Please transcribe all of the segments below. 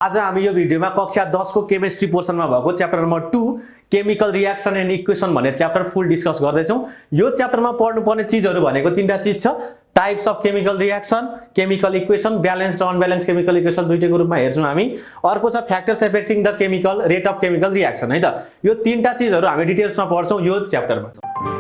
आज हामी यो भिडियोमा कक्षा 10 को केमिस्ट्री पोर्सनमा भएको chapter number 2 chemical reaction and equation भन्ने च्याप्टर फुल डिस्कस गर्दै छौं। यो च्याप्टरमा पढ्नुपर्ने चीजहरु भनेको तीनटा चीज छ। Types of chemical reaction, chemical equation, balanced र अनब्यालेन्स्ड केमिकल इक्वेसन दुईटैको रूपमा हेर्छौं हामी। अर्को छ factors affecting the chemical rate of chemical reaction है त। यो तीनटा चीजहरु हामी डिटेल्समा पढ्छौं यो च्याप्टरमा।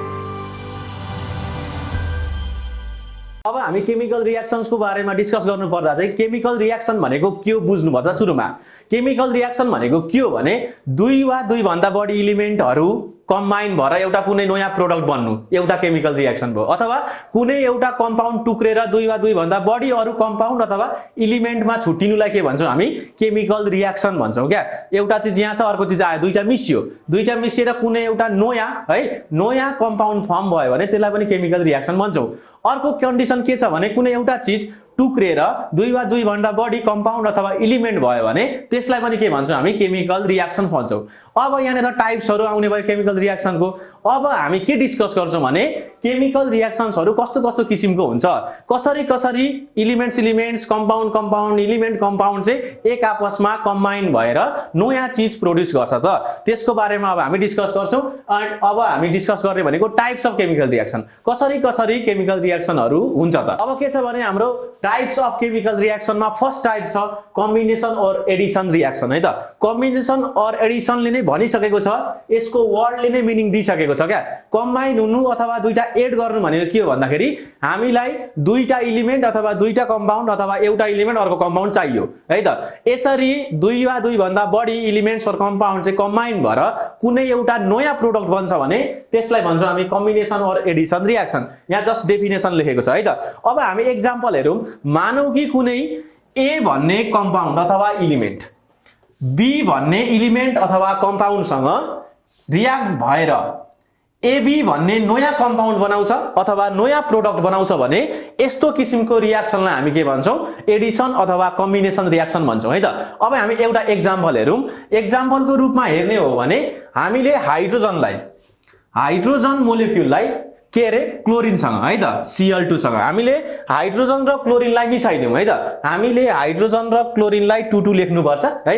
अब हामी केमिकल रिएक्सन्स को बारेमा डिस्कस गर्नु पर्दा चाहिँ केमिकल रिएक्सन भनेको के हो बुझ्नु पर्छ सुरुमा। केमिकल रिएक्सन भनेको के हो भने दुई वा दुई भन्दा बढी एलिमेन्टहरु कम्बाइन भएर एउटा कुनै नयाँ प्रोडक्ट बन्नु एउटा केमिकल रिएक्सन भयो। अथवा कुनै एउटा कम्पाउन्ड टुक्रेर दुई वा दुई भन्दा बढी अरु कम्पाउन्ड अथवा एलिमेन्टमा छुट्टिनुलाई के भन्छौं हामी केमिकल रिएक्सन भन्छौं क्या। एउटा चीज यहाँ छ, अर्को चीज आयो, दुईटा मिसियो, दुईटा मिसिएर कुनै एउटा नयाँ कम्पाउन्ड फर्म भयो भने त्यसलाई पनि केमिकल रिएक्सन भन्छौं। अर्को कन्डिसन के छ भने कुनै एउटा चीज टुक्रेर दुई वा दुई भन्दा बढी कम्पाउन्ड अथवा एलिमेन्ट भयो भने त्यसलाई पनि के भन्छौं हामी केमिकल रिएक्सन भन्छौं। अब यहाँनेर टाइप्सहरु आउने भयो केमिकल रिएक्सनको। अब हामी के डिस्कस गर्छौं भने केमिकल रिएक्सन्सहरु कस्तो कस्तो किसिमको हुन्छ, कसरी एलिमेन्ट्स कम्पाउन्ड एलिमेन्ट कम्पाउन्ड चाहिँ एक आपसमा कम्बाइन भएर नयाँ चीज प्रोड्युस गर्छ त त्यसको बारेमा अब हामी डिस्कस गर्छौं। अब हामी डिस्कस गर्ने भनेको टाइप्स अफ केमिकल रिएक्सन, कसरी केमिकल रिएक्सनहरु हुन्छ त। अब के छ भने हाम्रो टाइप्स अफ केमिकल रिएक्सनमा फर्स्ट टाइप छ कम्बिनेसन और एडिसन रिएक्सन है त। कम्बिनेसन और एडिसनले नै भनिसकेको छ, यसको वर्डले नै मिनिङ दिइसकेको छ क्या। कम्बाइन हुनु अथवा दुईटा एड गर्नु भनेको के हो भन्दाखेरि हामीलाई दुईटा एलिमेन्ट अथवा दुईटा कम्पाउन्ड अथवा एउटा एलिमेन्ट अर्को कम्पाउन्ड चाहियो है त। यसरी दुई वा दुई भन्दा बढी एलिमेन्ट्स और कम्पाउन्ड चाहिँ कम्बाइन भएर कुनै एउटा नयाँ प्रोडक्ट बन्छ भने त्यसलाई भन्छौं हामी कम्बिनेसन और एडिसन रिएक्सन। यहाँ जस्ट डेफिनेसन लेखेको छ है त। अब हामी एक्जाम्पल हेरौं। मानौ कि कुनै ए भन्ने कम्पाउन्ड अथवा एलिमेन्ट बी भन्ने एलिमेन्ट अथवा कम्पाउन्डसँग रियाक्ट भएर एबी भन्ने नयाँ कम्पाउन्ड बनाउँछ अथवा नयाँ प्रोडक्ट बनाउँछ भने यस्तो किसिमको रिएक्सनलाई हामी के भन्छौं एडिसन अथवा कम्बिनेसन रिएक्सन भन्छौं है त। अब हामी एउटा एक्जाम्पल हेरौं। एक्जाम्पलको रूपमा हेर्ने हो भने हामीले हाइड्रोजन मोलेक्युललाई के रे क्लोरिनसँग है त Cl2 सँग हामीले हाइड्रोजन र क्लोरिनलाई मिसाइदियौं है त। हामीले हाइड्रोजन र क्लोरिनलाई 2 लेख्नु पर्छ है,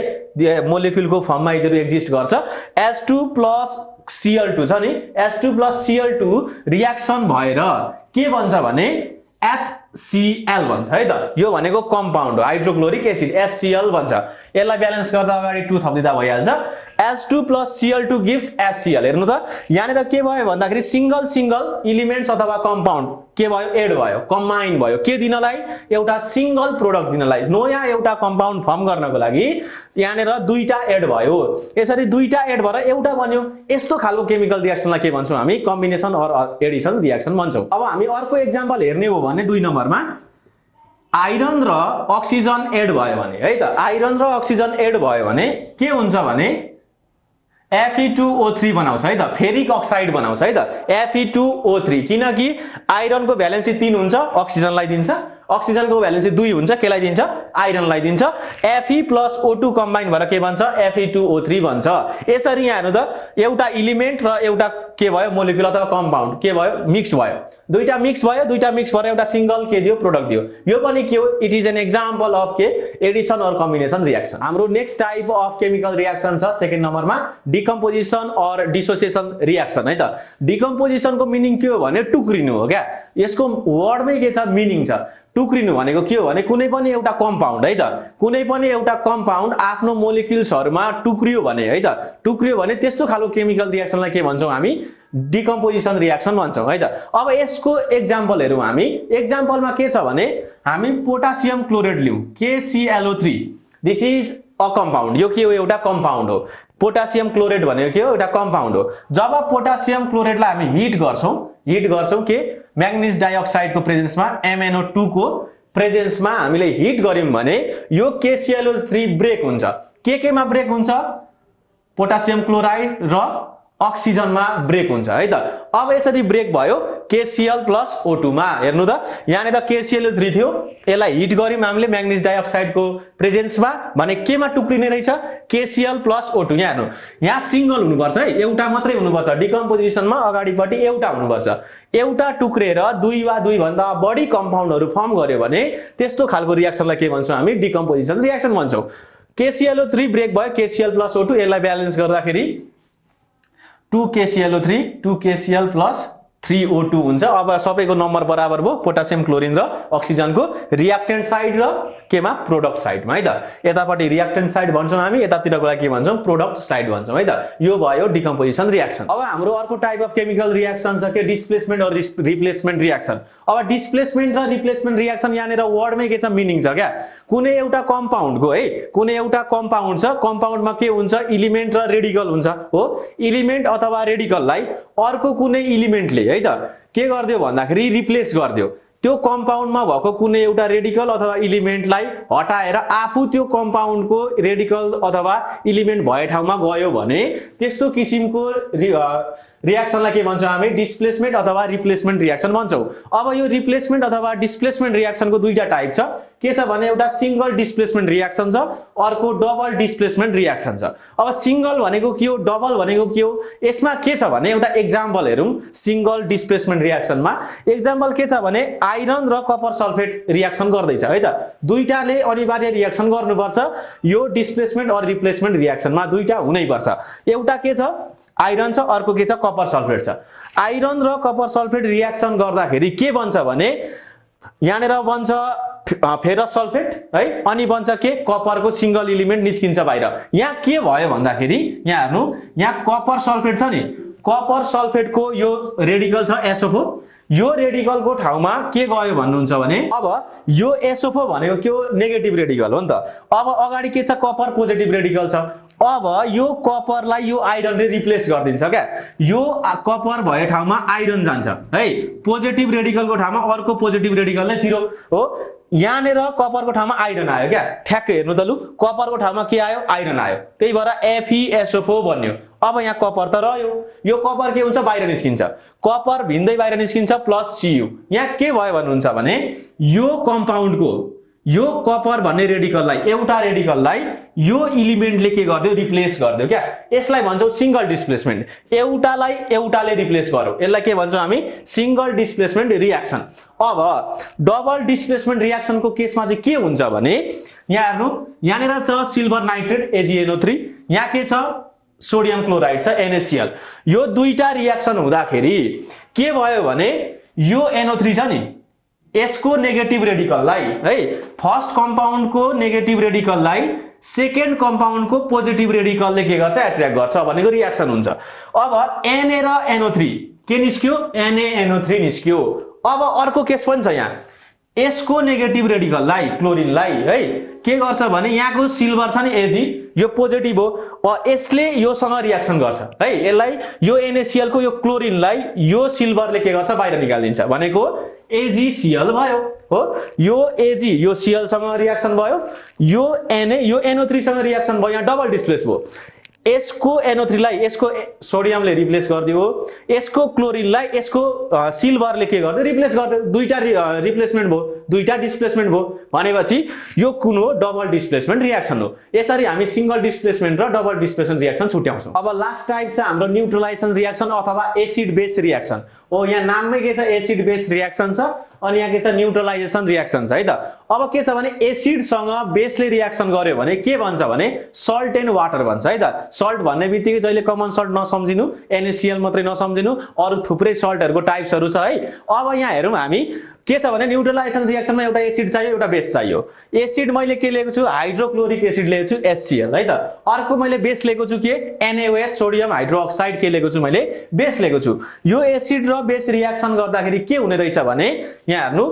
मोलेक्युलको फर्ममा यिनीहरु एक्जिस्ट गर्छ। H2 + Cl2 छ नि, H2 + Cl2 रिएक्सन भएर के बन्छ भने HCl भन्छ है त। यो भनेको कम्पाउन्ड हो, हाइड्रोक्लोरिक एसिड HCl भन्छ। यसलाई ब्यालेन्स गर्दा अगाडि 2 थप्दिदा भइहाल्छ। H2 + Cl2 gives HCl। हेर्नु त यहाँनेर के भयो भन्दाखेरि सिंगल एलिमेन्ट्स अथवा कम्पाउन्ड के भयो एड भयो, कम्बाइन भयो के दिनलाई एउटा सिंगल प्रोडक्ट दिनलाई, नयाँ एउटा कम्पाउन्ड फर्म गर्नको लागि यहाँनेर दुईटा एड भयो। यसरी दुईटा एड भएर एउटा बन्यो। यस्तो खालको केमिकल रिएक्सनलाई के भन्छौं हामी कम्बिनेसन और एडिसन रिएक्सन भन्छौं। अब हामी अर्को एक्जाम्पल हेर्ने हो भने 2 नम्बरमा आइरन र अक्सिजन एड भयो भने है त। आइरन र अक्सिजन एड भयो भने के हुन्छ भने Fe2O3 बनाउँछ है त, फेरिक अक्साइड बनाउँछ है त Fe2O3। किनकि आइरनको भ्यालेन्सी 3 हुन्छ अक्सिजनलाई दिन्छ, अक्सिजनको भ्यालेन्सी 2 हुन्छ केलाई दिन्छ आइरनलाई दिन्छ। Fe + O2 कम्बाइन भएर के बन्छ Fe2O3 बन्छ। यसरी यहाँ हेर्नु त एउटा एलिमेन्ट र एउटा के भयो मोलेक्युल अथवा कम्पाउन्ड के भयो मिक्स भयो, दुईटा मिक्स भएर एउटा सिंगल के दियो प्रोडक्ट दियो। यो पनि के हो it is an example of के एडिसन और कम्बिनेसन रिएक्सन। हाम्रो next type of chemical reaction छ सेकेन्ड नम्बरमा डिकम्पोजिसन और डिसोसिएसन रिएक्सन है त। डिकम्पोजिसन को मिनिङ के हो भने टुक्रिनु हो क्या। यसको वर्डमै के छ मिनिङ छ। टुक्रिनु भनेको के हो भने कुनै पनि एउटा कम्पाउन्ड है त, कुनै पनि एउटा कम्पाउन्ड आफ्नो मोलेक्युल्सहरुमा टुक्रियो भने है त, टुक्रियो भने त्यस्तो खालको केमिकल रिएक्सनलाई के भन्छौं हामी डिकम्पोजिसन रिएक्सन भन्छौं है त। अब यसको एक्जाम्पल हेरौं हामी। एक्जाम्पलमा के छ भने हामी पोटासियम क्लोराइड लियौं KClO3। This is a compound. यो के हो एउटा कम्पाउन्ड हो। पोटासियम क्लोराइड भनेको के हो एउटा कम्पाउन्ड हो। जब पोटासियम क्लोराइडलाई हामी हिट गर्छौं के म्याग्निज डाइअक्साइड को प्रेजेन्समा MnO2 को प्रेजेन्समा हामीले हिट गर्यौं भने यो KClO3 ब्रेक हुन्छ। केमा ब्रेक हुन्छ पोटासियम क्लोराइड र अक्सिजनमा ब्रेक हुन्छ है त। अब यसरी ब्रेक भयो KCl + O2 मा। हेर्नु त यहाँनेर KClO3 थियो, यसलाई हिट गर्यौं हामीले म्याग्निज डाइअक्साइड को प्रेजेन्समा भने केमा टुक्रिने रहेछ KCl + O2। यहाँ हेर्नु यहाँ सिंगल हुनुपर्छ है, एउटा मात्रै हुनुपर्छ। डिकम्पोजिसनमा अगाडिपटि एउटा हुनुपर्छ। एउटा टुक्रेर दुई वा दुई भन्दा बढी कम्पाउन्डहरु फर्म गर्यो भने त्यस्तो खालको रिएक्सनलाई के भन्छौं हामी डिकम्पोजिसन रिएक्सन भन्छौं। KClO3 ब्रेक भयो KCl + O2 यसलाई ब्यालेन्स गर्दाखेरि 2KClO3 2KCl + 3O2 हुन्छ। अब सबैको नम्बर बराबर भयो पोटासियम क्लोरिन र अक्सिजनको रिएक्टेन्ट साइड र केमा प्रोडक्ट साइडमा है त। यतापटि रिएक्टेन्ट साइड भन्छौं हामी, यतातिरको लागि के भन्छौं प्रोडक्ट साइड भन्छौं है त। यो भयो डिकम्पोजिसन रिएक्सन। अब हाम्रो अर्को टाइप अफ केमिकल रिएक्सन छ के डिस्प्लेसमेन्ट और रिप्लेसमेन्ट रिएक्सन। अब डिस्प्लेसमेन्ट र रिप्लेसमेन्ट रिएक्सन यहाँनेर वर्डमै के छ मिनिङ छ क्या। कुनै एउटा कम्पाउन्डको है कुनै एउटा कम्पाउन्ड छ, कम्पाउन्डमा के हुन्छ इलिमेन्ट र रेडिकल हुन्छ हो। इलिमेन्ट अथवा रेडिकललाई अर्को कुनै इलिमेन्टले है त के गर्दियो भन्दाखेरि रिप्लेस गर्दियो। त्यो कम्पाउन्डमा भएको कुनै एउटा रेडिकल अथवा इलिमेन्टलाई हटाएर आफू त्यो कम्पाउन्डको रेडिकल अथवा इलिमेन्ट भए ठाउँमा गयो भने त्यस्तो किसिमको रिएक्सनलाई के भन्छौं हामी डिस्प्लेसमेन्ट अथवा रिप्लेसमेन्ट रिएक्सन भन्छौं। अब यो रिप्लेसमेन्ट अथवा डिस्प्लेसमेन्ट रिएक्सनको दुईटा टाइप छ। के छ भने एउटा सिंगल डिस्प्लेसमेन्ट रिएक्सन छ, अर्को डबल डिस्प्लेसमेन्ट रिएक्सन छ। अब सिंगल भनेको के हो, डबल भनेको के हो, यसमा के छ भने एउटा एक्जाम्पल हेरौं। सिंगल डिस्प्लेसमेन्ट रिएक्सनमा एक्जाम्पल के छ भने आइरन र कपर सल्फेट रिएक्सन गर्दैछ है त। दुईटाले अनिवार्य रिएक्सन गर्नुपर्छ। यो डिस्प्लेसमेन्ट और रिप्लेसमेन्ट रिएक्सनमा दुईटा हुनै पर्छ। एउटा के छ आइरन छ, अर्को के छ कपर सल्फेट छ। आइरन र कपर सल्फेट रिएक्सन गर्दाखेरि के बन्छ भने यहाँनेर बन्छ फेरस सल्फेट है, अनि बन्छ के कपरको सिंगल इलिमेन्ट निस्किन्छ बाहिर। यहाँ के भयो भन्दाखेरि यहाँ हेर्नु यहाँ कपर सल्फेट छ नि, कपर सल्फेटको यो रेडिकल छ SO4। यो रेडिकलको ठाउँमा के गयो भन्नुहुन्छ भने अब यो SO4 भनेको के हो नेगेटिभ रेडिकल हो नि त। अब अगाडि के छ कपर पोजिटिभ रेडिकल छ। अब यो कपरलाई यो आइरनले रिप्लेस गरिदिन्छ क्या। यो कपर भए ठाउँमा आइरन जान्छ है, पोजिटिभ रेडिकलको ठाउँमा अर्को पोजिटिभ रेडिकल नै 0 हो। यहाँनेर कपरको ठाउँमा आइरन आयो क्या। ठ्याक्कै हेर्नु त लु कपरको ठाउँमा के आयो आइरन आयो, त्यही भएर FeSO4 बन्यो। अब यहाँ कपर त रह्यो, यो कपर के हुन्छ बाहिर निस्किन्छ, कपर भिन्दै बाहिर निस्किन्छ प्लस Cu। यहाँ के भयो भन्नुहुन्छ भने यो कम्पाउन्डको यो कपर भन्ने रेडिकललाई एउटा रेडिकललाई यो इलिमेन्टले के गर्दियो रिप्लेस गर्दियो क्या। यसलाई भन्छौं सिंगल डिस्प्लेसमेन्ट। एउटालाई एउटाले रिप्लेस गर्यो, यसलाई के भन्छौं हामी सिंगल डिस्प्लेसमेन्ट रिएक्सन। अब डबल डिस्प्लेसमेन्ट रिएक्सनको केसमा चाहिँ के हुन्छ भने यहाँ हेर्नु यहाँनेर छ सिल्भर नाइट्रेट AgNO3, यहाँ के छ सोडियम क्लोराइड छ NaCl। यो दुईटा रिएक्सन हुँदाखेरि के भयो भने यो NO3 छ नि यसको नेगेटिभ रेडिकललाई है फर्स्ट कम्पाउन्डको नेगेटिभ रेडिकललाई सेकेन्ड कम्पाउन्डको पोजिटिभ रेडिकलले के गर्छ एट्र्याक्ट गर्छ भनेको रिएक्सन हुन्छ। अब Na र NO3 के निस्क्यो NaNO3 निस्क्यो। अब अर्को केस पनि छ यहाँ यसको नेगेटिभ रेडिकललाई क्लोरिनलाई है के गर्छ भने यहाँको सिल्भर छ नि Ag यो पोजिटिभ हो, यसले योसँग रिएक्सन गर्छ है। यसलाई यो NaCl को यो क्लोरिनलाई यो सिल्भरले के गर्छ बाहिर निकालिदिन्छ भनेको AgCl भयो हो। यो Ag यो Cl सँग रिएक्सन भयो, यो Na यो NO3 सँग रिएक्सन भयो, यहाँ डबल डिस्प्लेस भयो। यसको NO3 लाई यसको सोडियमले रिप्लेस गरिदियो, यसको क्लोरिनलाई यसको सिल्भरले के गर्दियो रिप्लेस गर्दियो। दुईटा रिप्लेसमेन्ट भयो, दुईटा डिस्प्लेसमेन्ट भयो भनेपछि यो कुन हो डबल डिस्प्लेसमेन्ट रिएक्सन हो। यसरी हामी सिंगल डिस्प्लेसमेन्ट र डबल डिस्प्लेसमेन्ट रिएक्सन छुट्याउँछौं। अब लास्ट टाइप छ हाम्रो न्यूट्रलाइजेसन रिएक्सन अथवा एसिड बेस रिएक्सन। ओ यहाँ नाममै के छ एसिड बेस रिएक्सन छ, अनि यहाँ के छ न्यूट्रलाइजेसन रिएक्सन छ है त। अब के छ भने एसिड सँग बेसले रिएक्सन गर्यो भने के भन्छ भने सल्ट एन्ड वाटर भन्छ है त। सल्ट भन्ने बित्तिकै जहिले कमन सल्ट नसम्झिनु, NaCl मात्रै नसम्झिनु, अरु थुप्रै सल्टहरुको टाइप्सहरु छ है। अब यहाँ हेरौं हामी के छ भने न्यूट्रलाइजेसन रिएक्सनमा एउटा एसिड चाहियो एउटा बेस चाहियो। एसिड मैले के लिएको छु हाइड्रोक्लोरिक एसिड लिएको छु HCl है त। अर्को मैले बेस लिएको छु के NaOH सोडियम हाइड्रोक्साइड के लिएको छु मैले बेस लिएको छु। यो एसिड र बेस रिएक्सन गर्दाखेरि के हुने रहेछ भने यहाँ हेर्नु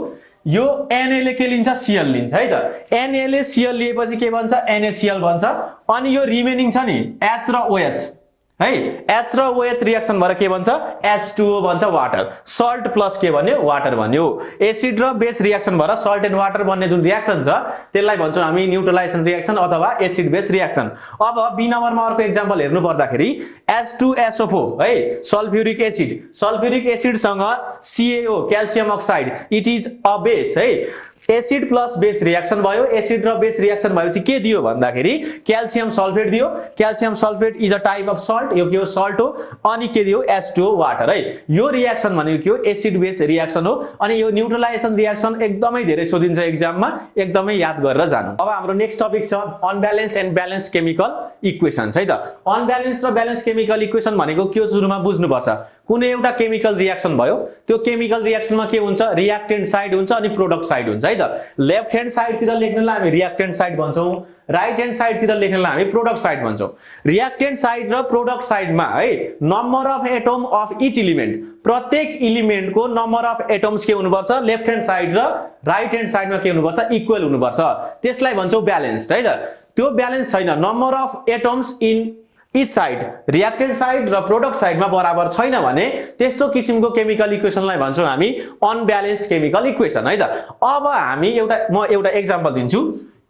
यो Na ले के लिन्छ Cl लिन्छ है त। Na ले Cl लिएपछि के बन्छ NaCl बन्छ, अनि यो रिमेनिङ छ नि H र OH है H र OH रिएक्सन भएर के बन्छ H2O बन्छ वाटर। सल्ट प्लस के भन्यो वाटर भन्यो। एसिड र बेस रिएक्सन भएर सल्ट एन्ड वाटर बन्ने जुन रिएक्सन छ त्यसलाई भन्छौं हामी न्यूट्रलाइजेसन रिएक्सन अथवा एसिड बेस रिएक्सन। अब बी नम्बरमा अर्को एक्जाम्पल हेर्नु पर्दाखेरि H2SO4 है सल्फ्युरिक एसिड। सल्फ्युरिक एसिड सँग CaO calcium oxide it is a base है। एसिड प्लस बेस रिएक्सन भयो। एसिड र बेस रिएक्सन भएपछि के दियो भन्दाखेरि क्याल्सियम सल्फेट दियो। Calcium sulphate is a type of salt, यो के हो सल्ट हो। अनि के दियो H2O वाटर है। यो रिएक्सन भनेको के हो एसिड बेस रिएक्सन हो। अनि यो न्यूट्रलाइजेसन रिएक्सन एकदमै धेरै सोधिन्छ एक्जाममा, एकदमै याद गरेर जानु। अब हाम्रो नेक्स्ट टपिक छ अनब्यालेन्स्ड एन्ड ब्यालेन्स्ड केमिकल इक्वेशन्स है त। अनब्यालेन्स्ड र ब्यालेन्स्ड केमिकल इक्वेसन भनेको के हो सुरुमा बुझ्नुपर्छ। कुनै एउटा केमिकल रिएक्सन भयो, त्यो केमिकल रिएक्सनमा के हुन्छ रिएक्टेन्ट साइड हुन्छ अनि प्रोडक्ट साइड हुन्छ है त। लेफ्ट ह्यान्ड साइडतिर लेख्नलाई हामी रिएक्टेन्ट साइड भन्छौँ, राइट ह्यान्ड साइडतिर लेख्नलाई हामी प्रोडक्ट साइड भन्छौँ। रिएक्टेन्ट साइड र प्रोडक्ट साइडमा है number of atom of each element, प्रत्येक इलिमेन्टको नम्बर अफ एटम्स के हुनुपर्छ लेफ्ट ह्यान्ड साइड र राइट ह्यान्ड साइडमा के हुनुपर्छ इक्वल हुनुपर्छ। त्यसलाई भन्छौँ ब्यालेन्स्ड है त। त्यो ब्यालेन्स छैन, number of atoms in each side reactant side र प्रोडक्ट साइडमा बराबर छैन भने त्यस्तो किसिमको केमिकल इक्वेसनलाई भन्छौँ हामी अनब्यालेन्स्ड केमिकल इक्वेसन है त। अब हामी म एउटा एक्जाम्पल दिन्छु।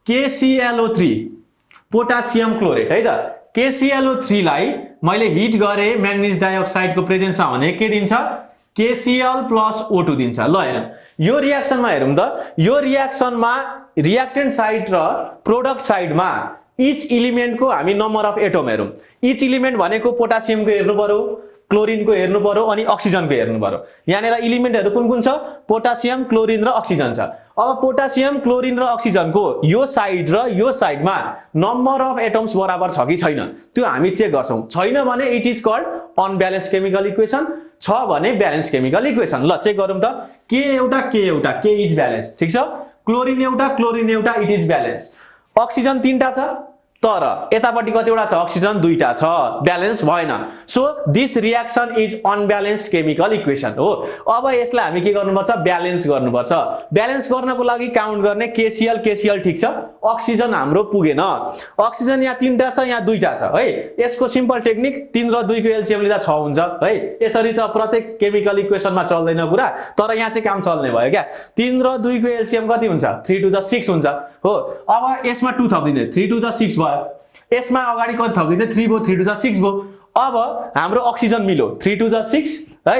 KClO3 पोटासियम क्लोरेट है त। KClO3 लाई मैले हिट गरे म्याग्निज डाइअक्साइडको प्रेजेन्समा भने के दिन्छ KCl + O2 दिन्छ। ल हेरौँ यो रिएक्सनमा हेरौँ त। यो रिएक्सनमा रिएक्टेन्ट साइड र प्रोडक्ट साइडमा इच इलिमेन्टको हामी नम्बर अफ एटम हेरौँ। इच इलिमेन्ट भनेको पोटासियमको हेर्नु पर्यो, क्लोरिनको हेर्नु पर्यो अनि अक्सिजनको हेर्नु पर्यो। यहाँनिर इलिमेन्टहरू कुन कुन छ पोटासियम, क्लोरिन र अक्सिजन छ। अब पोटासियम, क्लोरिन र अक्सिजनको यो साइड र यो साइडमा नम्बर अफ एटम्स बराबर छ कि छैन त्यो हामी चेक गर्छौँ। छैन भने it is called unbalanced chemical equation, छ भने ब्यालेन्स केमिकल इक्वेसन। ल चेक गरौँ त। के इज ब्यालेन्स ठिक छ। क्लोरिन एउटा इट इज ब्यालेन्स। अक्सिजन 3टा छ तर यतापट्टि कतिवटा छ अक्सिजन 2टा छ, ब्यालेन्स भएन। So this reaction is unbalanced chemical equation हो। अब यसलाई हामी के गर्नुपर्छ ब्यालेन्स गर्नुपर्छ। ब्यालेन्स गर्नको लागि काउन्ट गर्ने KCl ठिक छ, अक्सिजन हाम्रो पुगेन। अक्सिजन यहाँ 3टा छ यहाँ 2टा छ है। यसको सिम्पल टेक्निक 3 र 2 को एलसीएम लिँदा 6 हुन्छ है। यसरी त प्रत्येक केमिकल इक्वेसनमा चल्दैन कुरा, तर यहाँ चाहिँ काम चल्ने भयो क्या। 3 र 2 को एलसीएम कति हुन्छ 3 2 6 हुन्छ हो। अब यसमा 2 थपिदिने 3 2 6 भयो। यसमा अगाडि कति थपिदिने 3 भयो 3 2 6 भयो। अब हाम्रो अक्सिजन मिल्यो 3 2 6 है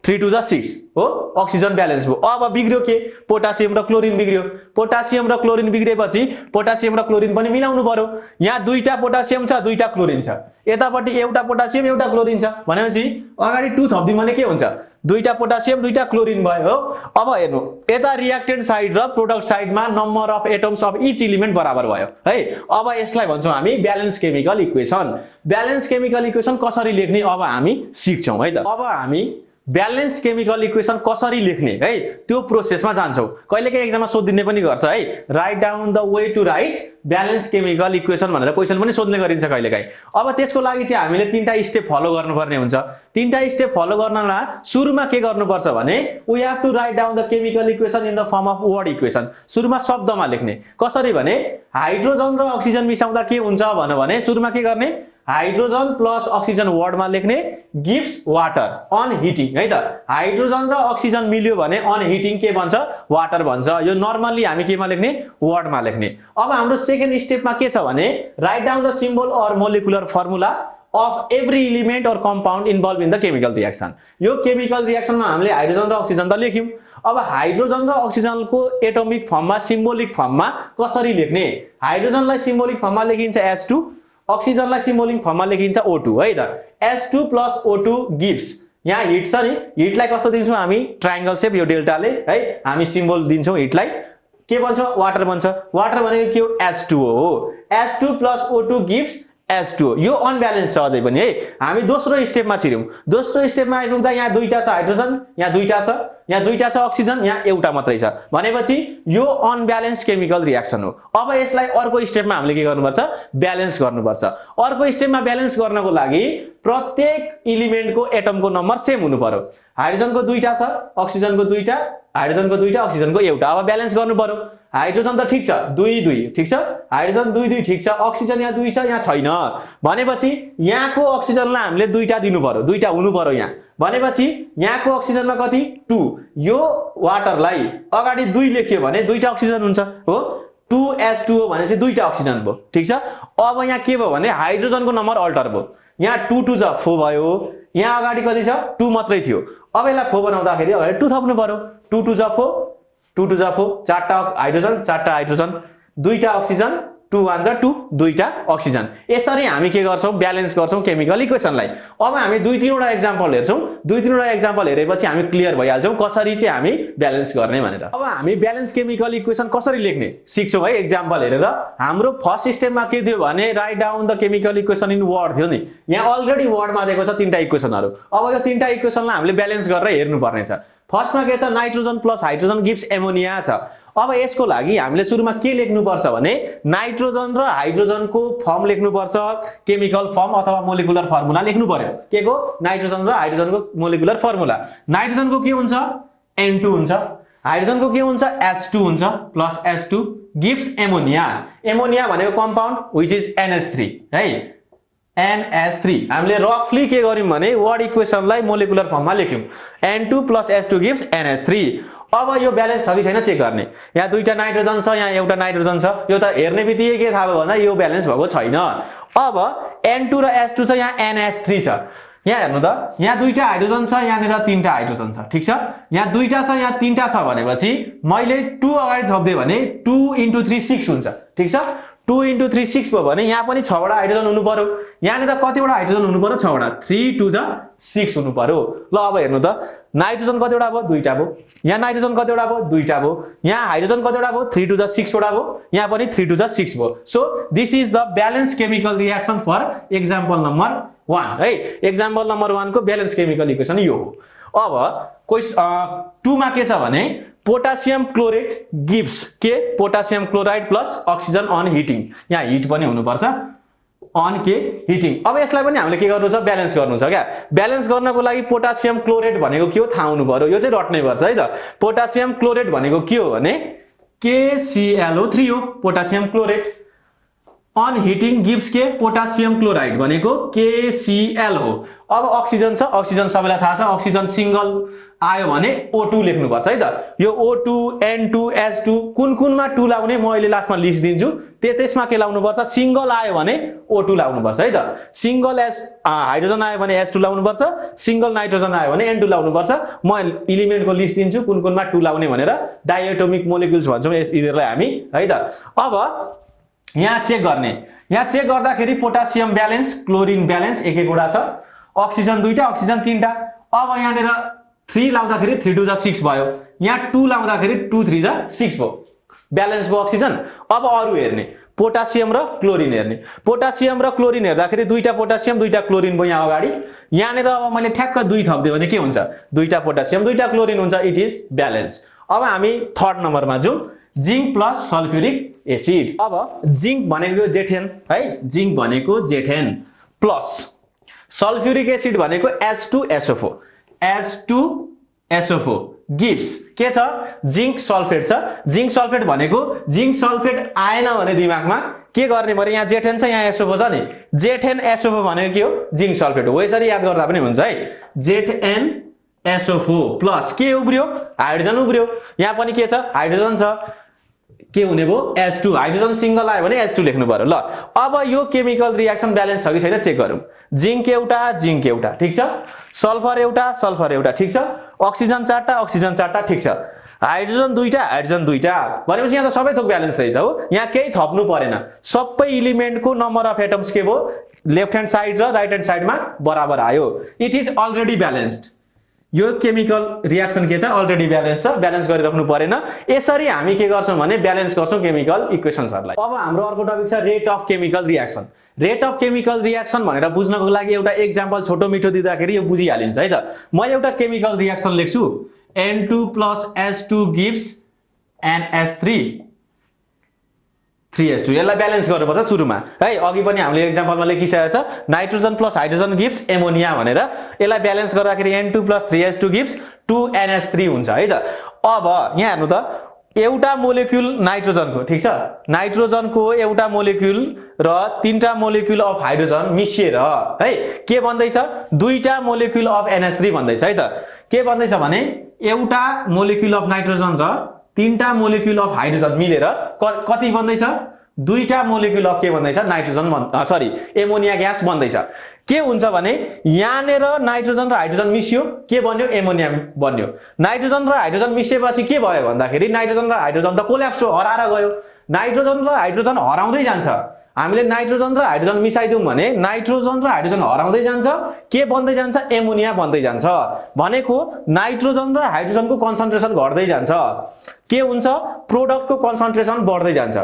3 2 6 हो। अक्सिजन ब्यालेन्स भयो। अब बिग्रियो के पोटासियम र क्लोरिन बिग्रियो। पोटासियम र क्लोरिन बिग्रेपछि पोटासियम र क्लोरिन पनि मिलाउनु पर्यो। यहाँ 2टा पोटासियम छ 2टा क्लोरिन छ, यतापट्टि एउटा पोटासियम एउटा क्लोरिन छ भनेपछि अगाडि 2 थप्दिम भने के हुन्छ 2टा पोटासियम 2टा क्लोरिन भयो हो। अब हेर्नु यता रिएक्टेन्ट साइड र प्रोडक्ट साइडमा number of atoms of each element बराबर भयो है। अब यसलाई भन्छौँ हामी balance chemical equation. Balance chemical equation कसरी लेख्ने अब हामी सिक्छौँ है त। अब हामी ब्यालेन्स्ड केमिकल इक्वेसन कसरी लेख्ने है त्यो प्रोसेसमा जान्छौँ। कहिलेकाहीँ एक्जाममा सोधिने पनि गर्छ है write down the way to write balanced chemical equation भनेर क्वेसन पनि सोध्ने गरिन्छ कहिलेकाहीँ। अब त्यसको लागि चाहिँ हामीले 3टा स्टेप फलो गर्नुपर्ने हुन्छ। 3टा स्टेप फलो गर्नलाई सुरुमा के गर्नुपर्छ भने we have to write down the chemical equation in the form of word equation. सुरुमा शब्दमा लेख्ने कसरी भने हाइड्रोजन र अक्सिजन मिसाउँदा के हुन्छ भने सुरुमा के गर्ने हाइड्रोजन प्लस अक्सिजन वर्डमा लेख्ने गिव्स वाटर अन हिटिङ है त। हाइड्रोजन र अक्सिजन मिल्यो भने अन हिटिङ के भन्छ वाटर भन्छ। यो नर्मली हामी केमा लेख्ने वर्डमा लेख्ने। अब हाम्रो सेकेन्ड स्टेपमा के छ भने write down the symbol or molecular formula of every element or compound involved in the chemical reaction। यो केमिकल रिएक्सनमा हामीले हाइड्रोजन र अक्सिजन त लेख्यौं। अब हाइड्रोजन र अक्सिजनको एटोमिक फर्ममा सिम्बोलिक फर्ममा कसरी लेख्ने हाइड्रोजनलाई सिम्बोलिक फर्ममा लेखिन्छ H2 अक्सिजनलाई सिम्बोलिक फर्ममा लेखिन्छ O2 है त। H2 + O2 गिव्स यहाँ हिट छ नि हिटलाई कस्तो दिन्छौं हामी ट्रायंगल शेप यो डेल्टाले है हामी सिम्बल दिन्छौं हिटलाई के भन्छ वाटर भन्छ। वाटर भनेको के हो H2O हो। H2 + O2 gives H2O। यो अनब्यालेन्स छ अझै पनि है। हामी दोस्रो स्टेपमा छिर्यौं। दोस्रो स्टेपमा आइपुग्दा यहाँ दुईटा छ हाइड्रोजन यहाँ दुईटा छ यहाँ दुईटा छ अक्सिजन यहाँ एउटा मात्रै छ भनेपछि यो अनब्यालेन्स्ड केमिकल रिएक्सन हो। अब यसलाई अर्को स्टेपमा हामीले के गर्नुपर्छ ब्यालेन्स गर्नुपर्छ। अर्को स्टेपमा ब्यालेन्स गर्नको लागि प्रत्येक एलिमेन्टको एटमको नम्बर सेम हुनु पर्यो। हाइड्रोजनको दुईटा छ अक्सिजनको दुईटा हाइड्रोजनको दुईटा अक्सिजनको एउटा। अब ब्यालेन्स गर्नु पर्यो। हाइड्रोजन त ठीक छ 2 2 ठीक छ हाइड्रोजन 2 2 ठीक छ अक्सिजन यहाँ 2 छ यहाँ छैन भनेपछि यहाँको अक्सिजनलाई हामीले दुईटा दिनु पर्यो दुईटा हुनु पर्यो यहाँ भनेपछि यहाँको अक्सिजनमा कति 2 यो वाटरलाई अगाडि 2 लेख्यो भने दुईटा अक्सिजन हुन्छ हो 2H2O भनेपछि दुईटा अक्सिजन भयो ठीक छ। अब यहाँ के भयो भने हाइड्रोजनको नम्बर अल्टर भयो यहाँ 2 2 जा 4 भयो यहाँ अगाडि कति छ 2 मात्रै थियो। अब यसलाई 4 बनाउँदाखेरि अगाडि 2 थप्नु पर्यो 2 2 जा 4 2 2 जा 4 चारटा हाइड्रोजन चारटा हाइड्रोजन दुईटा अक्सिजन 2 1 जा 2 दुईटा अक्सिजन यसरी हामी के गर्छौं ब्यालेन्स गर्छौं केमिकल इक्वेसनलाई अब हामी दुई तीनवटा एक्जाम्पल हेर्छौं दुई तीनवटा एक्जाम्पल हेरेपछि हामी क्लियर भइहाल्छौं कसरी चाहिँ हामी ब्यालेन्स गर्ने भनेर अब हामी ब्यालेन्स केमिकल इक्वेसन कसरी लेख्ने सिक्छौं है एक्जाम्पल हेरेर हाम्रो फर्स्ट स्टेपमा के थियो भने write down the chemical equation in word थियो नि यहाँ अलरेडी वर्डमा दिएको छ तीनटा इक्वेसनहरु अब यो तीनटा इक्वेसनलाई हामीले ब्यालेन्स गरेर हेर्नु पर्ने छ फर्स्टमा के छ nitrogen plus hydrogen gives ammonia छ अब यसको लागि हामीले सुरुमा के लेख्नु पर्छ भने नाइट्रोजन र हाइड्रोजनको फर्म लेख्नु पर्छ केमिकल फर्म अथवा मोलिकुलर फर्मुला लेख्नु पर्यो केको नाइट्रोजन र हाइड्रोजनको मोलिकुलर फर्मुला नाइट्रोजनको के हुन्छ N2 हुन्छ हाइड्रोजनको के हुन्छ H2 हुन्छ plus H2 gives ammonia ammonia भनेको कम्पाउन्ड व्हिच इज NH3 है NH3 हामीले रफली के गर्यौं भने वर्ड इक्वेसनलाई मोलिकुलर फर्ममा लेख्यौं N2 plus H2 gives NH3 अब यो ब्यालेन्स छ कि छैन चेक गर्ने यहाँ दुईटा नाइट्रोजन छ यहाँ एउटा नाइट्रोजन छ यो त हेर्ने बित्तिकै के थाहा भयो भन्दा यो ब्यालेन्स भएको छैन अब N2 र H2 छ यहाँ NH3 छ यहाँ हेर्नु त यहाँ दुईटा हाइड्रोजन छ यहाँनेर तीनटा हाइड्रोजन छ ठीक छ यहाँ दुईटा छ यहाँ तीनटा छ भनेपछि मैले 2 अगाडि थप्दै भने 2 * 3 6 हुन्छ ठीक छ 2 * 3 6 भयो भने यहाँ पनि 6 वटा हाइड्रोजन हुनु पर्यो यहाँनेर कतिवटा हाइड्रोजन हुनु पर्यो 6 वटा 3 2 जा 6 हुनु पर्यो ल अब हेर्नु त नाइट्रोजन कतिवटा भयो दुईटा भयो यहाँ नाइट्रोजन कतिवटा भयो दुईटा भयो यहाँ हाइड्रोजन कतिवटा भयो 3 2 जा 6 वटा भयो यहाँ पनि 3 2 जा 6 भयो so this is the balance chemical reaction for example number 1 है एक्जाम्पल नम्बर 1 को ब्यालेन्स केमिकल इक्वेसन यो हो अब क्वेशन 2 मा के छ भने potassium chlorate gives K potassium chloride plus oxygen on heating यहाँ हिट पनि हुनु पर्छ अन के हिटिङ अब यसलाई पनि हामीले के गर्नु छ ब्यालेन्स गर्नु छ क्या ब्यालेन्स गर्नको लागि पोटासियम क्लोरेट भनेको के हो थाहा हुनु पर्यो यो चाहिँ रट्नै पर्छ है त पोटासियम क्लोरेट भनेको के हो भने KClO3 हो potassium chlorate on heating gives K potassium chloride भनेको KCl हो अब अक्सिजन छ अक्सिजन सबैलाई थाहा छ अक्सिजन सिंगल आयो भने O2 लेख्नु पर्छ है त यो O2 N2 H2 कुनमा 2 लाउने म अहिले लास्टमा लिस्ट दिन्छु त्यसमा के लाउनु पर्छ सिंगल आयो भने O2 लाउनु पर्छ है त सिंगल हाइड्रोजन आयो भने H2 लाउनु पर्छ सिंगल नाइट्रोजन आयो भने N2 लाउनु पर्छ म एलिमेन्टको लिस्ट दिन्छु कुनमा 2 लाउने भनेर डायएटोमिक मोलिक्युल्स भन्छौं यिनीहरुलाई हामी है त अब यहाँ चेक गर्ने यहाँ चेक गर्दाखेरि पोटासियम ब्यालेन्स क्लोरिन ब्यालेन्स एक एकवटा छ अक्सिजन दुईटा अक्सिजन तीनटा अब यहाँनेर 3 लाउँदाखेरि 3 2 जा 6 भयो यहाँ 2 लाउँदाखेरि 2 3 जा 6 भयो ब्यालेन्स भयो अक्सिजन अब अरु हेर्ने पोटासियम र क्लोरिन हेर्ने पोटासियम र क्लोरिन हेर्दाखेरि दुईटा पोटासियम दुईटा क्लोरिन भयो यहाँ अगाडि यहाँनेर अब मैले ठ्याक्क 2 थप्दिए भने के हुन्छ दुईटा पोटासियम दुईटा क्लोरिन हुन्छ इट इज ब्यालेन्स अब हामी थर्ड नम्बरमा जाउँ जिंक प्लस सल्फ्युरिक एसिड अब जिंक भनेको जेठेन है जिंक भनेको जेठेन प्लस सल्फ्युरिक एसिड भनेको H2SO4 H2SO4 गिव्स के छ जिंक सल्फेट छ जिंक सल्फेट भनेको जिंक सल्फेट आएन भने दिमागमा के गर्ने भने यहाँ जेठेन छ यहाँ SO4 छ नि जेठेन SO4 भनेको के हो जिंक सल्फेट हो यसरी याद गर्दा पनि हुन्छ है जेठेन SO4 प्लस के उब्रियो हाइड्रोजन उब्रियो यहाँ पनि के छ हाइड्रोजन छ के हुने भो H2 हाइड्रोजन सिंगल आयो भने H2 लेख्नु पर्यो ल अब यो केमिकल रिएक्सन ब्यालेन्स छ कि छैन चेक गरौँ जिंक एउटा ठीक छ सल्फर एउटा ठीक छ अक्सिजन चारटा ठीक छ हाइड्रोजन दुईटा भनेपछि यहाँ त सबै थोक ब्यालेन्स रहेछ हो यहाँ केही थप्नु परेन सबै एलिमेन्टको नम्बर अफ एटम्स के भो लेफ्ट ह्यान्ड साइड र राइट ह्यान्ड साइडमा बराबर आयो इट इज अलरेडी ब्यालेन्स्ड यो केमिकल रिएक्सन के छ अलरेडी ब्यालेन्स छ ब्यालेन्स गरिराख्नु परेन यसरी हामी के गर्छौं भने ब्यालेन्स गर्छौं केमिकल इक्वेसन्सहरुलाई अब हाम्रो अर्को टपिक छ रेट अफ केमिकल रिएक्सन भनेर बुझ्नको लागि एउटा एक्जाम्पल छोटो मिठो दिँदाखेरि यो बुझिहालिन्छ है त म एउटा केमिकल रिएक्सन लेख्छु N2 + H2 gives NH3 3s2 यसलाई ब्यालेन्स गर्नुपर्छ सुरुमा है अघि पनि हामीले एक्जाम्पलमा लेखिसकेको छ nitrogen plus hydrogen gives ammonia भनेर यसलाई ब्यालेन्स गर्दाखेरि N2 + 3s2 गिव्स 2NH3 हुन्छ है त अब यहाँ हेर्नु त एउटा मोलिक्युल नाइट्रोजनको ठीक छ नाइट्रोजनको एउटा मोलिक्युल र तीनटा मोलिक्युल अफ हाइड्रोजन मिसिएर है के भन्दैछ दुईटा मोलिक्युल अफ NH3 भन्दैछ है त के भन्दैछ भने एउटा मोलिक्युल अफ नाइट्रोजन र तीनटा मोलिक्युल अफ हाइड्रोजन मिलेर कति बन्दैछ दुईटा मोलिक्युल अफ के बन्दैछ नाइट्रोजन एमोनिया ग्यास बन्दैछ। के हुन्छ भने यहाँनेर नाइट्रोजन र हाइड्रोजन मिसियो के बन्यो एमोनिया बन्यो। नाइट्रोजन र हाइड्रोजन मिसिएपछि के भयो भन्दाखेरि नाइट्रोजन र हाइड्रोजन त कोल्याप्स हराएर गयो। नाइट्रोजन र हाइड्रोजन हराउँदै जान्छ। हामीले नाइट्रोजन र हाइड्रोजन मिसाइदियौं भने नाइट्रोजन र हाइड्रोजन हराउँदै जान्छ। के बन्दै जान्छ एमोनिया बन्दै जान्छ। भनेको नाइट्रोजन र हाइड्रोजनको कन्सन्ट्रेसन घट्दै जान्छ। के हुन्छ प्रोडक्टको कन्सन्ट्रेसन बढ्दै जान्छ।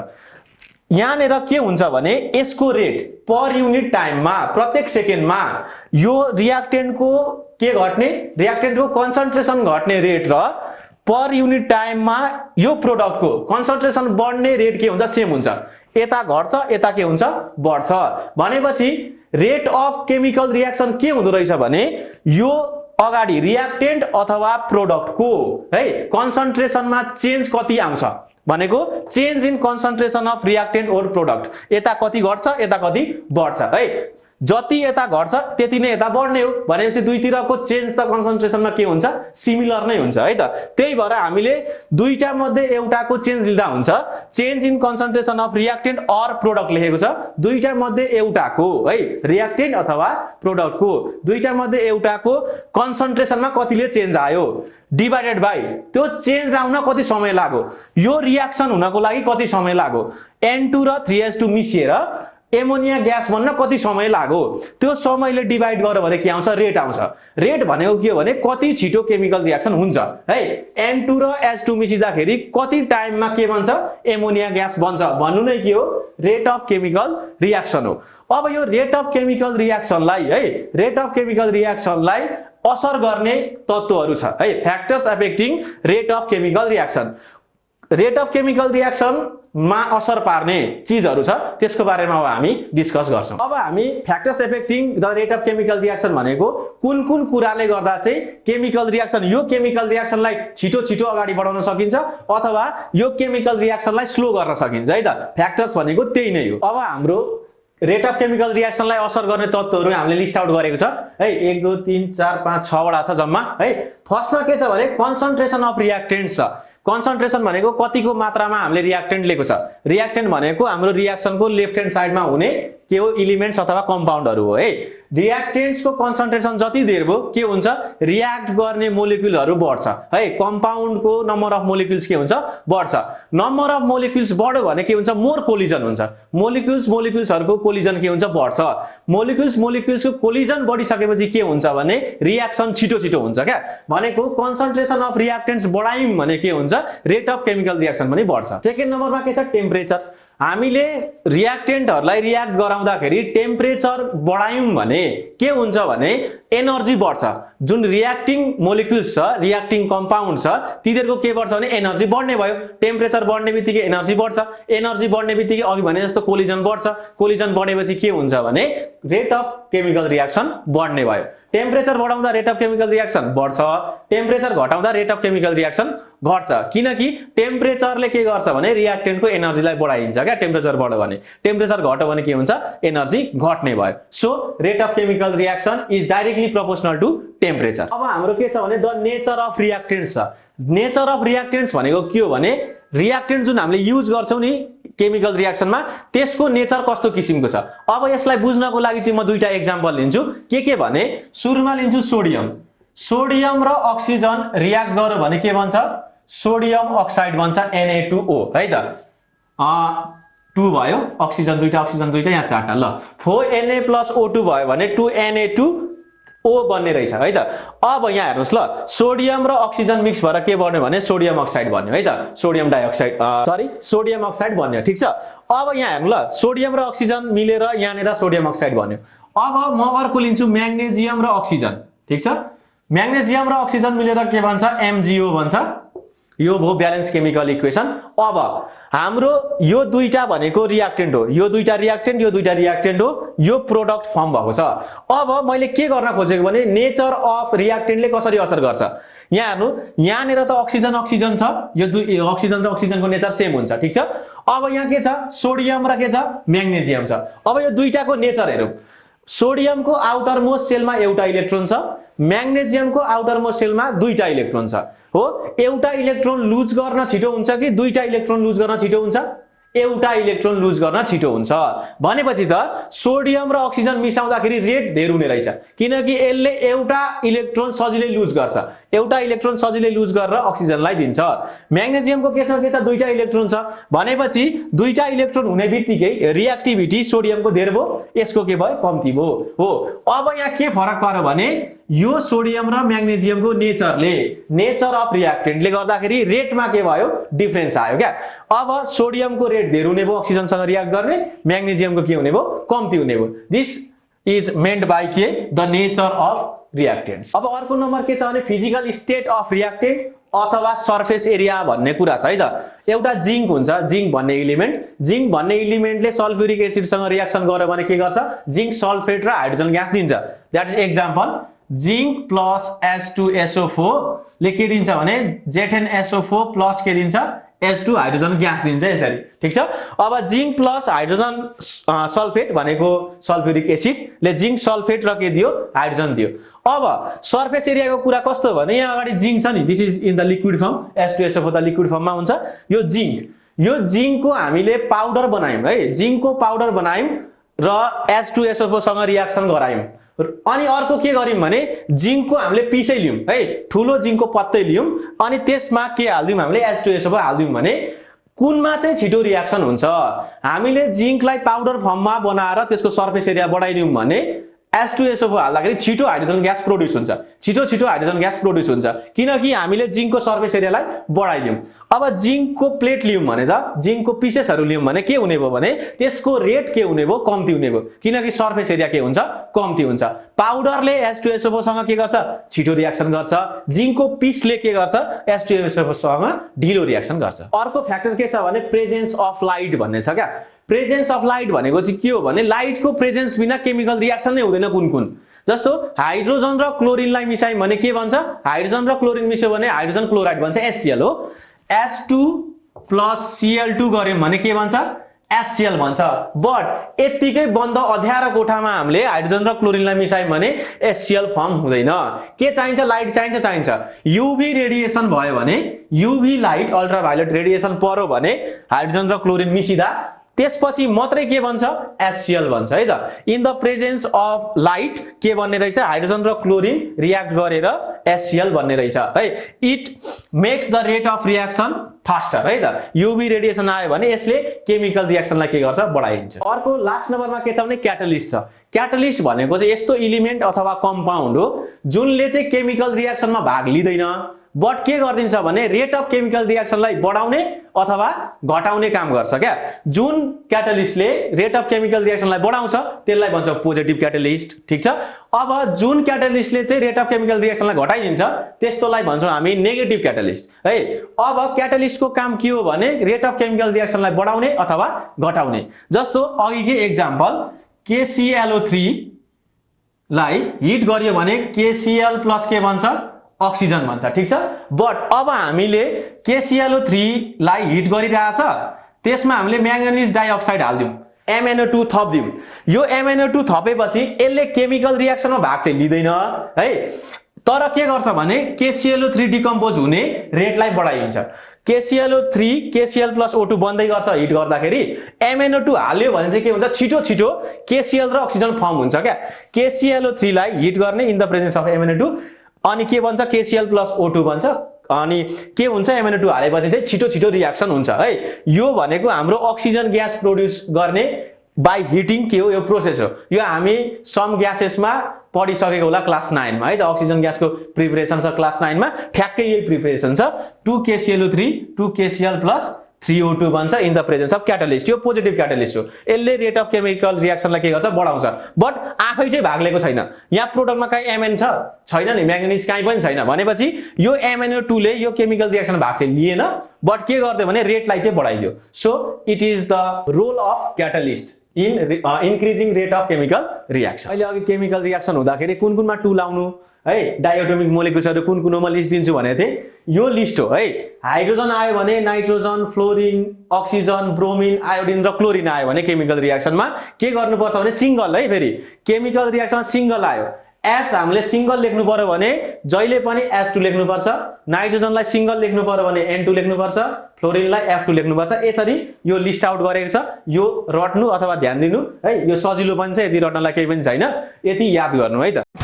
यहाँनेर के हुन्छ भने यसको रेट पर युनिट टाइममा प्रत्येक सेकेन्डमा यो रियाक्टेन्टको के घट्ने रियाक्टेन्टको कन्सन्ट्रेसन घट्ने रेट र पर युनिट टाइममा यो प्रोडक्टको कन्सन्ट्रेसन बढ्ने रेट के हुन्छ सेम हुन्छ। यता घट्छ यता के हुन्छ बढ्छ। भनेपछि रेट अफ केमिकल रियाक्सन के हुँदो रहेछ भने यो अगाडि रियाक्टेन्ट अथवा प्रोडक्टको है कन्सन्ट्रेसनमा चेन्ज कति आउँछ भनेको change in concentration of reactant or product यता कति घट्छ यता कति बढ्छ है। जति यता घट्छ त्यति नै यता बढ्ने हो। भनेपछि दुईतिरको चेन्ज त कन्सन्ट्रेसनमा के हुन्छ सिमिलर नै हुन्छ है त। त्यही भएर हामीले दुईटा मध्ये एउटाको चेन्ज लिँदा हुन्छ change in concentration of reactant or product लेखेको छ। दुईटा मध्ये एउटाको है रियाक्टेन्ट अथवा प्रोडक्टको दुईटा मध्ये एउटाको कन्सन्ट्रेसनमा कतिले चेन्ज आयो डिवाइडेड बाइ त्यो चेन्ज आउन कति समय लाग्यो यो रियाक्सन हुनको लागि कति समय लाग्यो N2 र 3H2 मिसिएर एमोनिया ग्यास बन्न कति समय लाग्यो त्यो समयले डिवाइड गर्यो भने के आउँछ रेट आउँछ। रेट भनेको के हो भने कति छिटो केमिकल रियाक्सन हुन्छ है। N2 र H2 मिसिँदाखेरि कति टाइममा के बन्छ एमोनिया ग्यास बन्छ भन्नु नै के हो रेट अफ केमिकल रियाक्सन हो। अब यो रेट अफ केमिकल रियाक्सनलाई है रेट अफ केमिकल रियाक्सनलाई असर गर्ने तत्त्वहरू छ है factors affecting rate of chemical reaction. Rate of chemical reaction मा असर पार्ने चीजहरु छ त्यसको बारेमा अब हामी डिस्कस गर्छौं। अब हामी factors affecting the rate of chemical reaction भनेको कुन कुन कुराले गर्दा चाहिँ केमिकल रियाक्सन यो केमिकल रियाक्सनलाई छिटो छिटो अगाडि बढाउन सकिन्छ अथवा यो केमिकल रियाक्सनलाई स्लो गर्न सकिन्छ है त। फ्याक्टर्स भनेको त्यही नै हो। अब हाम्रो रेट अफ केमिकल रियाक्सनलाई असर गर्ने तत्त्वहरु हामीले लिस्ट आउट गरेको छ है 1 2 3 4 5 6 वटा छ जम्मा है। फर्स्टमा के छ भने कन्सन्ट्रेसन अफ रियाक्टेन्ट्स छ। कन्सन्ट्रेसन भनेको कतिको मात्रामा हामीले रियाक्टेन्ट लिएको छ। रियाक्टेन्ट भनेको हाम्रो रियाक्सनको लेफ्ट ह्यान्ड साइडमा हुने के हो एलिमेन्ट्स अथवा कम्पाउन्डहरु हो है। रियाक्टेन्ट्सको कन्सन्ट्रेसन जति धेरै भयो के हुन्छ रियाक्ट गर्ने मोलिक्युलहरु बढ्छ है। कम्पाउन्डको नम्बर अफ मोलिक्युल्स के हुन्छ बढ्छ। नम्बर अफ मोलिक्युल्स बढ्यो भने के हुन्छ मोर कोलिजन हुन्छ। मोलिक्युल्सहरुको कोलिजन के हुन्छ बढ्छ। मोलिक्युल्सको कोलिजन बढिसकेपछि के हुन्छ भने रियाक्सन छिटो छिटो हुन्छ क्या। भनेको कन्सन्ट्रेसन अफ रियाक्टेन्ट्स बढायौं भने के हुन्छ रेट अफ केमिकल रियाक्सन पनि बढ्छ। सेकेन्ड नम्बरमा के छ टेम्परेचर। हामीले रियाक्टेन्टहरुलाई रियाक्ट गराउँदाखेरि टेम्परेचर बढायौं भने के हुन्छ भने एनर्जी बढ्छ। जुन रियाक्टिङ मोलिक्युल्स छ रियाक्टिङ कम्पाउन्ड छ तिनीहरुको के बढ्छ भने एनर्जी बढ्ने भयो। टेम्परेचर बढ्नेबित्तिकै एनर्जी बढ्छ। एनर्जी बढ्नेबित्तिकै अघि भने जस्तो कोलिजन बढ्छ। कोलिजन बढेपछि के हुन्छ भने रेट अफ केमिकल रियाक्सन बढ्ने भयो। टेम्परेचर बढाउँदा रेट अफ केमिकल रियाक्सन बढ्छ। टेम्परेचर घटाउँदा रेट अफ केमिकल रियाक्सन घट्छ। किनकि टेम्परेचरले के गर्छ भने रियाक्टेन्टको एनर्जीलाई बढाइन्छ क्या। टेम्परेचर बढ्यो भने टेम्परेचर घट्यो भने के हुन्छ एनर्जी घट्ने भयो। So rate of chemical reaction is directly proportional to temperature. अब हाम्रो के छ भने द नेचर अफ रियाक्टेन्ट्स छ। नेचर अफ रियाक्टेन्ट्स भनेको के हो भने रियाक्टेन्ट जुन हामीले युज गर्छौं नि केमिकल रियाक्सनमा त्यसको नेचर कस्तो किसिमको छ। अब यसलाई बुझ्नको लागि चाहिँ म दुईटा एक्जाम्पल लिन्छु। के भने सुरुमा लिन्छु सोडियम। सोडियम र अक्सिजन रियाक्ट गर्यो भने के बन्छ सोडियम अक्साइड बन्छ Na2O है त। 2 भयो अक्सिजन दुईटा यहाँ चारटा ल 4Na+O2 भयो भने 2Na2O बन्ने रहेछ है त। अब यहाँ हेर्नुस् ल सोडियम र अक्सिजन मिक्स भएर के बन्यो भने सोडियम अक्साइड बन्यो है त। सोडियम डाइअक्साइड सोडियम अक्साइड बन्यो ठीक छ। अब यहाँ हेर्नु ल सोडियम र अक्सिजन मिलेर यहाँनेर सोडियम अक्साइड बन्यो। अब म अर्को लिन्छु म्याग्नेजियम र अक्सिजन ठीक छ। म्याग्नेजियम र अक्सिजन मिलेर के बन्छ MgO बन्छ। यो भयो ब्यालेन्स केमिकल इक्वेसन। अब हाम्रो यो दुईटा भनेको रियाक्टेन्ट हो। यो दुईटा रियाक्टेन्ट हो। यो प्रोडक्ट फर्म भएको छ। अब मैले के गर्न खोजेको भने नेचर अफ रियाक्टेन्टले कसरी असर गर्छ। यहाँ हेर्नु यहाँनेर त अक्सिजन छ। यो दुई अक्सिजन र अक्सिजनको नेचर सेम हुन्छ ठीक छ। अब यहाँ के छ सोडियम र के छ म्याग्नेजियम छ। अब यो दुईटाको नेचर हेरौं। सोडियमको आउटर मोस्ट सेलमा एउटा इलेक्ट्रोन छ। म्याग्नेजियमको आउटर मोस्ट सेलमा दुईटा इलेक्ट्रोन छ हो। एउटा इलेक्ट्रोन लुज गर्न छिटो हुन्छ कि दुईटा इलेक्ट्रोन लुज गर्न छिटो हुन्छ एउटा इलेक्ट्रोन लुज गर्न छिटो हुन्छ भनेपछि त सोडियम र अक्सिजन मिसाउँदाखेरि रेट धेर हुने रहेछ किनकि यसले एउटा इलेक्ट्रोन सजिलै लुज गर्छ एउटा इलेक्ट्रोन सजिलै लुज गरेर अक्सिजनलाई दिन्छ म्याग्नेसियमको के छ दुईटा इलेक्ट्रोन छ भनेपछि दुईटा इलेक्ट्रोन हुने बित्तिकै रिएक्टिभिटी सोडियमको धेर भयो यसको के भयो कम्ती भयो हो अब यहाँ के फरक पर्यो भने यो सोडियम र म्याग्नेसियमको नेचर अफ रिएक्टेन्टले गर्दाखेरि रेटमा के भयो डिफरेन्स आयो क्या अब सोडियमको रेट धेर हुने भयो अक्सिजनसँग रिएक्ट गर्ने म्याग्नेसियमको के हुने भयो कम्ती हुने भयो दिस इज मेन्ट बाइ के द नेचर अफ रिएक्टेन्ट्स अब अर्को नम्बर के छ भने फिजिकल स्टेट अफ रिएक्टेन्ट अथवा सरफेस एरिया भन्ने कुरा छ है त एउटा जिंक हुन्छ जिंक भन्ने इलिमेन्टले सल्फ्युरिक एसिडसँग रिएक्सन गर्यो भने के गर्छ जिंक सल्फेट र हाइड्रोजन ग्यास दिन्छ that is example zinc plus H2SO4 ले के दिन्छ भने ZnSO4 प्लस के दिन्छ H2 हाइड्रोजन ग्यास दिन्छ यसरी ठीक छ अब जिंक प्लस हाइड्रोजन सल्फेट भनेको सल्फ्युरिक एसिड ले जिंक सल्फेट र के दियो हाइड्रोजन दियो अब सरफेस एरियाको कुरा कस्तो भने यहाँ अगाडि जिंक छ नि this is in the liquid form H2SO4 त लिक्विड फर्ममा हुन्छ यो जिंक को हामीले पाउडर बनायौं है जिंक को पाउडर बनायौं र H2SO4 सँग रिएक्सन गरायौं अनि अर्को के गर्यौं भने जिंक को हामीले पिसै लियौं है ठुलो जिंक को पत्तै लियौं अनि त्यसमा के हाल्दियौं हामीले H2SO4 हाल्दियौं भने कुनमा चाहिँ छिटो रिएक्सन हुन्छ हामीले जिंकलाई पाउडर फर्ममा बनाएर त्यसको सरफेस एरिया बढाइदियौं भने H2SO4 हाल्दाखेरि छिटो हाइड्रोजन ग्यास प्रोड्युस हुन्छ छिटो हाइड्रोजन ग्यास प्रोड्युस हुन्छ किनकि हामीले जिंकको सरफेस एरियालाई बढाइदियौं अब जिंकको प्लेट लियौं भने त जिंकको पिसेसहरु लियौं भने के हुने भयो भने त्यसको रेट के हुने भयो कम्ती हुने भयो किनकि सरफेस एरिया के हुन्छ कम्ती हुन्छ पाउडरले H2SO4 सँग के गर्छ छिटो रिएक्सन गर्छ जिंकको पिसले के गर्छ H2SO4 सँग ढिलो रिएक्सन गर्छ अर्को फ्याक्टर के छ भने प्रेजेन्स अफ लाइट भन्ने छ क्या प्रेजेन्स अफ लाइट भनेको चाहिँ के हो भने लाइटको प्रेजेन्स बिना केमिकल रिएक्सन नै हुँदैन कुन जस्तो हाइड्रोजन र क्लोरिनलाई मिसायौं भने के भन्छ हाइड्रोजन र क्लोरिन मिस्यो भने हाइड्रोजन क्लोराइड भन्छ HCl हो H2 + Cl2 गर्यौं भने के भन्छ HCl भन्छ बट यतिकै बन्द अँध्यारो कोठामा हामीले हाइड्रोजन र क्लोरिनलाई मिसायौं भने HCl फर्म हुँदैन के चाहिन्छ लाइट चाहिन्छ UV रेडिएसन भयो भने UV लाइट अल्ट्राभायोलेट रेडिएसन पर्यो भने हाइड्रोजन र क्लोरिन मिसिदा त्यसपछि मात्रै के भन्छ HCl भन्छ है त in the presence of light के भन्ने रहेछ हाइड्रोजन र क्लोरिन रिएक्ट गरेर HCl भन्ने रहेछ है it makes the rate of reaction faster है त UV रेडिएसन आयो भने यसले केमिकल रिएक्सनलाई के गर्छ बढाइदिन्छ अर्को लास्ट नम्बरमा के छ भने क्याटलिस्ट छ क्याटलिस्ट भनेको चाहिँ यस्तो एलिमेन्ट अथवा कम्पाउन्ड हो जुनले चाहिँ केमिकल रिएक्सनमा भाग लिदैन बट के गर्दिन्छ भने रेट अफ केमिकल रिएक्सनलाई बढाउने अथवा घटाउने काम गर्छ क्या जुन क्याटलिस्टले रेट अफ केमिकल रिएक्सनलाई बढाउँछ त्यसलाई भन्छ पोजिटिभ क्याटलिस्ट ठीक छ अब जुन क्याटलिस्टले चाहिँ रेट अफ केमिकल रिएक्सनलाई घटाइदिन्छ त्यस्तोलाई भन्छौं हामी नेगेटिभ क्याटलिस्ट है अब क्याटलिस्टको काम के हो भने रेट अफ केमिकल रिएक्सनलाई बढाउने अथवा घटाउने जस्तो अघिकै एक्जाम्पल KClO3 लाई हिट गरियो भने KCl प्लस के भन्छ अक्सिजन भन्छ ठीक छ बट अब हामीले KClO3 लाई हिट गरिरहेछ त्यसमा हामीले म्याङ्गनिज डाइअक्साइड हाल्दियौं MnO2 थप्दियौं यो MnO2 थपेपछि यसले केमिकल रिएक्सनमा भाग चाहिँ लिदैन है तर के गर्छ भने KClO3 डिकम्पोज हुने रेटलाई बढाइदिन्छ KClO3 KCl + O2 बन्दै गर्छ हिट गर्दाखेरि MnO2 हाल्यो भने चाहिँ के हुन्छ छिटो KCl र अक्सिजन फर्म हुन्छ क्या KClO3 लाई हिट गर्ने in the presence of MnO2 अनि के भन्छ KCl + O2 भन्छ अनि के हुन्छ MnO2 हालेपछि चाहिँ छिटो रिएक्सन हुन्छ है यो भनेको हाम्रो अक्सिजन ग्यास प्रोड्युस गर्ने बाइ हिटिङ के हो यो प्रोसेस हो यो हामी सम ग्यासेसमा पढिसकेको होला क्लास 9 मा है त अक्सिजन ग्यासको प्रिपरेसन छ क्लास 9 मा ठ्याक्कै यही प्रिपरेसन छ 2 KClO3 2 KCl + 3O2 भन्छ in the presence of catalyst यो पोजिटिभ क्याटलिस्ट हो यसले रेट अफ केमिकल रिएक्सनलाई के गर्छ बढाउँछ बट आफै चाहिँ भाग लिएको छैन यहाँ प्रोडक्टमा कहीं Mn छैन नि म्याङ्गनिज कहीं पनि छैन भनेपछि यो MnO2 ले यो केमिकल रिएक्सन भाग चाहिँ लिएन बट के गर्दै भने रेटलाई चाहिँ बढाइदियो so it is the role of catalyst in increasing rate of chemical reaction अहिले अघि केमिकल रिएक्सन हुँदाखेरि कुनमा 2 लाउनु है डाइएटोमिक मोलिक्युल्सहरु कुनमा लिस्ट दिन्छु भनेको थिए यो लिस्ट हो है हाइड्रोजन आयो भने nitrogen fluorine oxygen bromine iodine र क्लोरिन आयो भने केमिकल रिएक्सनमा के गर्नुपर्छ भने सिंगल है फेरि केमिकल रिएक्सनमा सिंगल आयो H हामीले सिंगल लेख्नु पर्यो भने जहिले पनि H2 लेख्नु पर्छ, नाइट्रोजनलाई सिंगल लेख्नु पर्यो भने N2 लेख्नु पर्छ, फ्लोरिनलाई F2 लेख्नु पर्छ। यसरी यो लिस्ट आउट गरेको छ। यो रट्नु अथवा ध्यान दिनु है, यो सजिलो पनि छ, यदि रट्नलाई केही पनि छैन, यति याद गर्नु है त।